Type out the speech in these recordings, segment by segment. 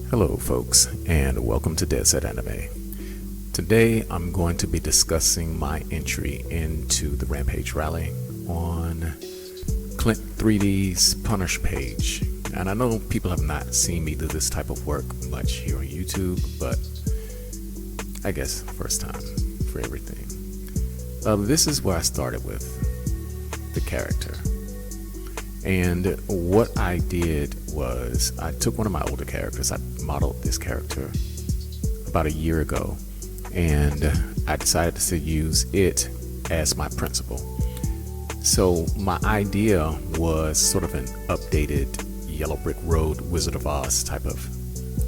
Hello folks, and welcome to Dead Set Anime. Today I'm going to be discussing my entry into the Rampage Rally on Clint 3D's Punish page. And I know people have not seen me do this type of work much here on YouTube, but I guess first time for everything. This is where I started with the character. And what I did was I took one of my older characters. I modeled this character about a year ago, and I decided to use it as my principal. So my idea was sort of an updated Yellow Brick Road Wizard of Oz type of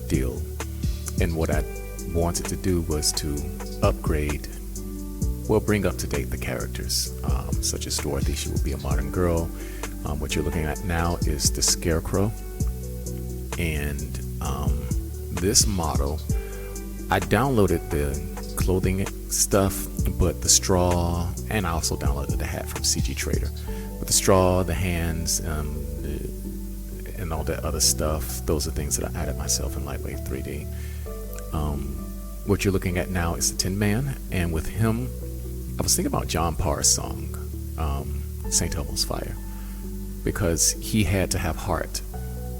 deal. And what I wanted to do was to bring up to date the characters, such as Dorothy. She will be a modern girl. What you're looking at now is the Scarecrow, and this model, I downloaded the clothing stuff, but the straw, and I also downloaded the hat from CG Trader. But the straw, the hands, and all that other stuff, those are things that I added myself in Lightwave 3D. What you're looking at now is the Tin Man, and with him, I was thinking about John Parr's song, St. Elmo's Fire, because he had to have heart,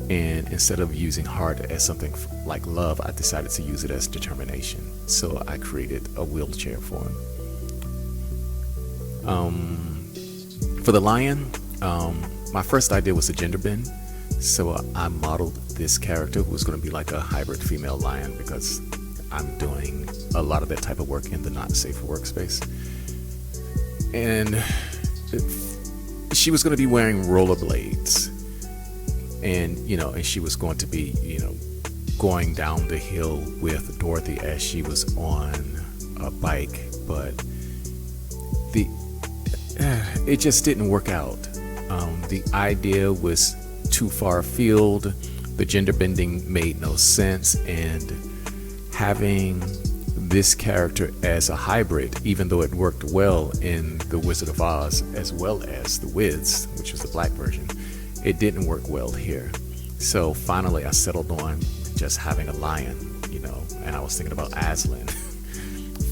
and instead of using heart as something like love, I decided to use it as determination. So I created a wheelchair for him. For the lion, my first idea was a gender bend, so I modeled this character who was going to be like a hybrid female lion, because I'm doing a lot of that type of work in the Not Safe for Work space. And she was going to be wearing rollerblades, and she was going to be going down the hill with Dorothy as she was on a bike, but it just didn't work out. The idea was too far afield, the gender bending made no sense, and having this character as a hybrid, even though it worked well in the Wizard of Oz as well as the Wiz, which was the black version, it didn't work well here. So finally I settled on just having a lion, and I was thinking about Aslan.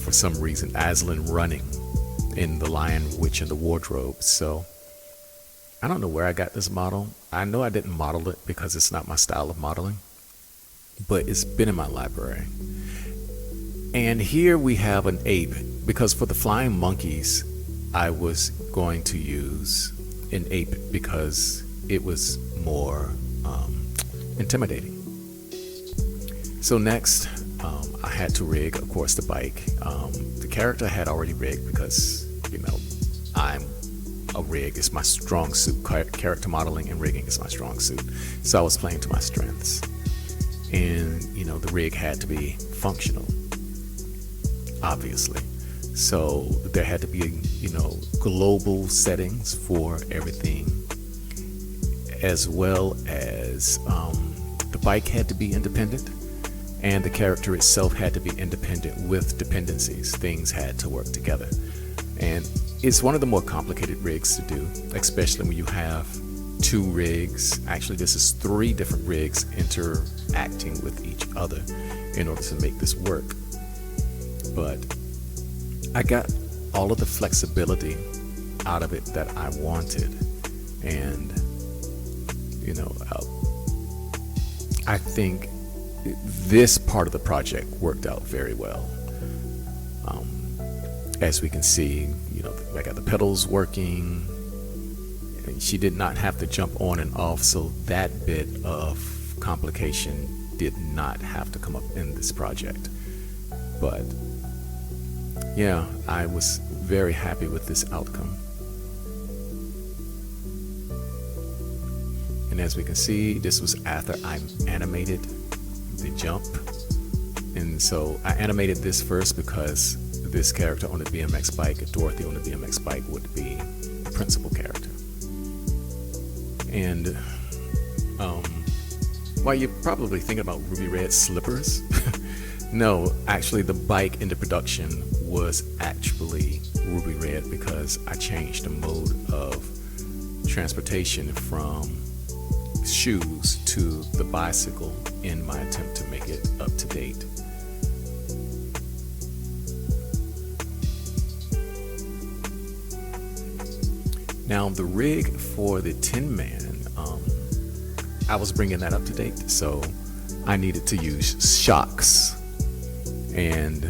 For some reason, Aslan running in The Lion, Witch, and the Wardrobe. So I don't know where I got this model. I know I didn't model it because it's not my style of modeling, but it's been in my library. And here we have an ape, because for the flying monkeys, I was going to use an ape because it was more intimidating. So next, I had to rig, of course, the bike. The character I had already rigged because, I'm a rig. It's my strong suit. Character modeling and rigging is my strong suit. So I was playing to my strengths. And, the rig had to be functional, obviously. So there had to be, global settings for everything, as well as the bike had to be independent, and the character itself had to be independent with dependencies. Things had to work together. And it's one of the more complicated rigs to do, especially when you have two rigs. Actually, this is 3 different rigs interacting with each other in order to make this work. But I got all of the flexibility out of it that I wanted, and I think this part of the project worked out very well. As we can see, I got the pedals working, and she did not have to jump on and off, so that bit of complication did not have to come up in this project. But yeah, I was very happy with this outcome. And as we can see, this was after I animated the jump. And so I animated this first because this character on the BMX bike, Dorothy on the BMX bike, would be the principal character. And while you're probably thinking about Ruby Red slippers, no, actually the bike in the production was actually Ruby Red, because I changed the mode of transportation from shoes to the bicycle in my attempt to make it up to date. Now the rig for the Tin Man, I was bringing that up to date, so I needed to use shocks, and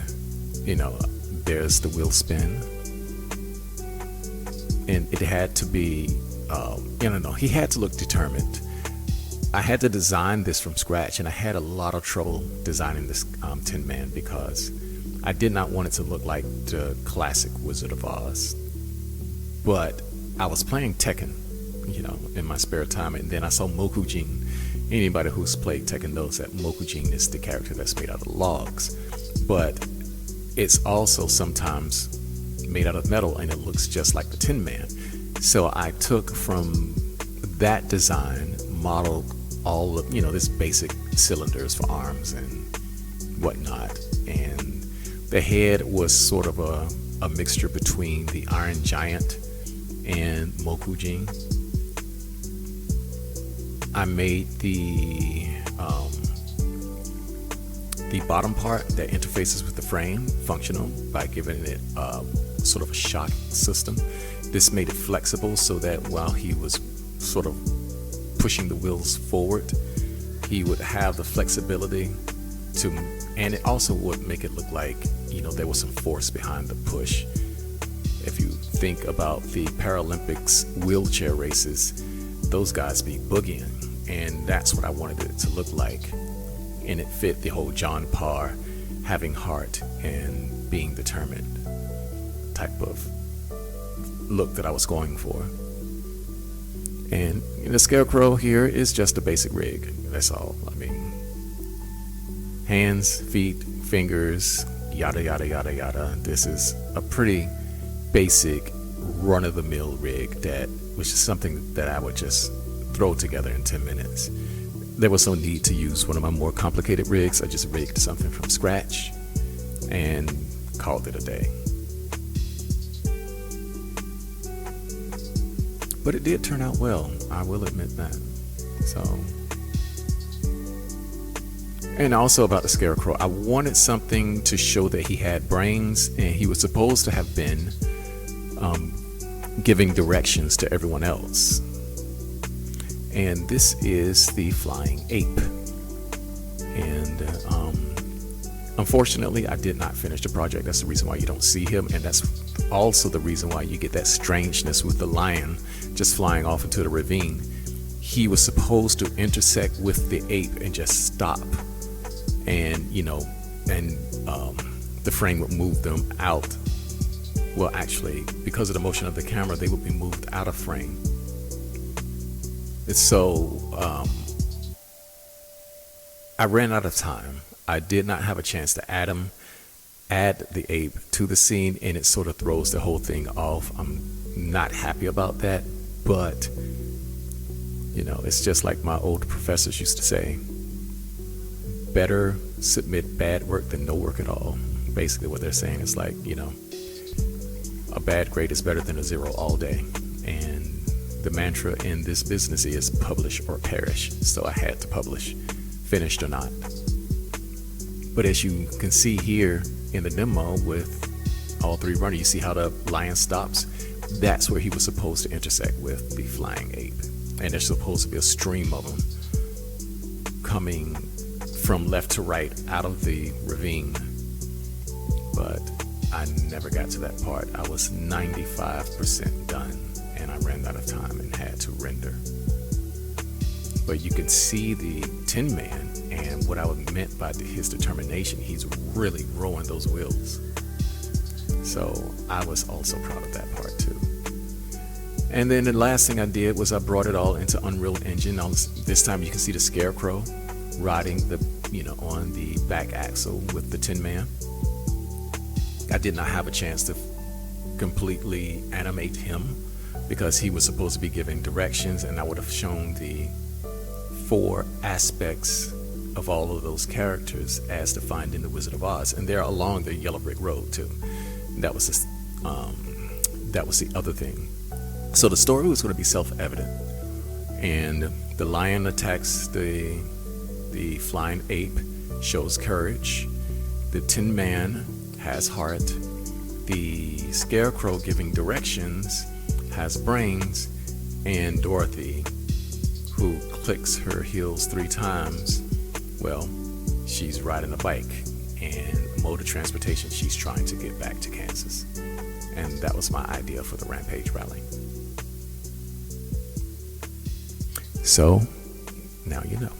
there's the wheel spin, and it had to be he had to look determined. I had to design this from scratch, and I had a lot of trouble designing this Tin Man because I did not want it to look like the classic Wizard of Oz. But I was playing Tekken, in my spare time, and then I saw Mokujin. Anybody who's played Tekken knows that Mokujin is the character that's made out of logs, but it's also sometimes made out of metal, and it looks just like the Tin Man. So I took from that design, modeled all of this basic cylinders for arms and whatnot, and the head was sort of a mixture between the Iron Giant and Mokujin. I made the bottom part that interfaces with the frame functional by giving it sort of a shock system. This made it flexible so that while he was sort of pushing the wheels forward, he would have the flexibility to, and it also would make it look like there was some force behind the push. If you think about the Paralympics wheelchair races, those guys be boogieing, and that's what I wanted it to look like. And it fit the whole John Parr having heart and being determined type of look that I was going for. And the Scarecrow here is just a basic rig. That's all. I mean, hands, feet, fingers, yada yada yada yada. This is a pretty basic run-of-the-mill rig that which is something that I would just throw together in 10 minutes. There was no need to use one of my more complicated rigs. I just rigged something from scratch and called it a day. But it did turn out well, I will admit that. So, and also about the Scarecrow, I wanted something to show that he had brains, and he was supposed to have been giving directions to everyone else. And this is the flying ape. And unfortunately, I did not finish the project. That's the reason why you don't see him, and that's also the reason why you get that strangeness with the lion just flying off into the ravine. He was supposed to intersect with the ape and just stop, and the frame would move them out. Well, actually, because of the motion of the camera, they would be moved out of frame. So I ran out of time. I did not have a chance to add the ape to the scene, and it sort of throws the whole thing off. I'm not happy about that, but it's just like my old professors used to say, better submit bad work than no work at all. Basically what they're saying is like, a bad grade is better than a 0 all day. And the mantra in this business is publish or perish. So I had to publish, finished or not. But as you can see here in the demo with all three runners, you see how the lion stops? That's where he was supposed to intersect with the flying ape. And there's supposed to be a stream of them coming from left to right out of the ravine. But I never got to that part. I was 95% done, and I ran out of time and had to render. But you can see the Tin Man, and what I meant by his determination, he's really rolling those wheels. So I was also proud of that part too. And then the last thing I did was I brought it all into Unreal Engine. This time you can see the Scarecrow riding on the back axle with the Tin Man. I did not have a chance to completely animate him because he was supposed to be giving directions, and I would have shown the 4 aspects of all of those characters as defined in the Wizard of Oz, and they're along the yellow brick road too. That was the other thing. So the story was going to be self-evident, and The lion attacks the flying ape, shows courage. The Tin Man has heart. The Scarecrow, giving directions, has brains. And Dorothy, who clicks her heels 3 times, well, she's riding a bike, and mode of transportation, she's trying to get back to Kansas. And that was my idea for the Rampage Rally. So, now you know.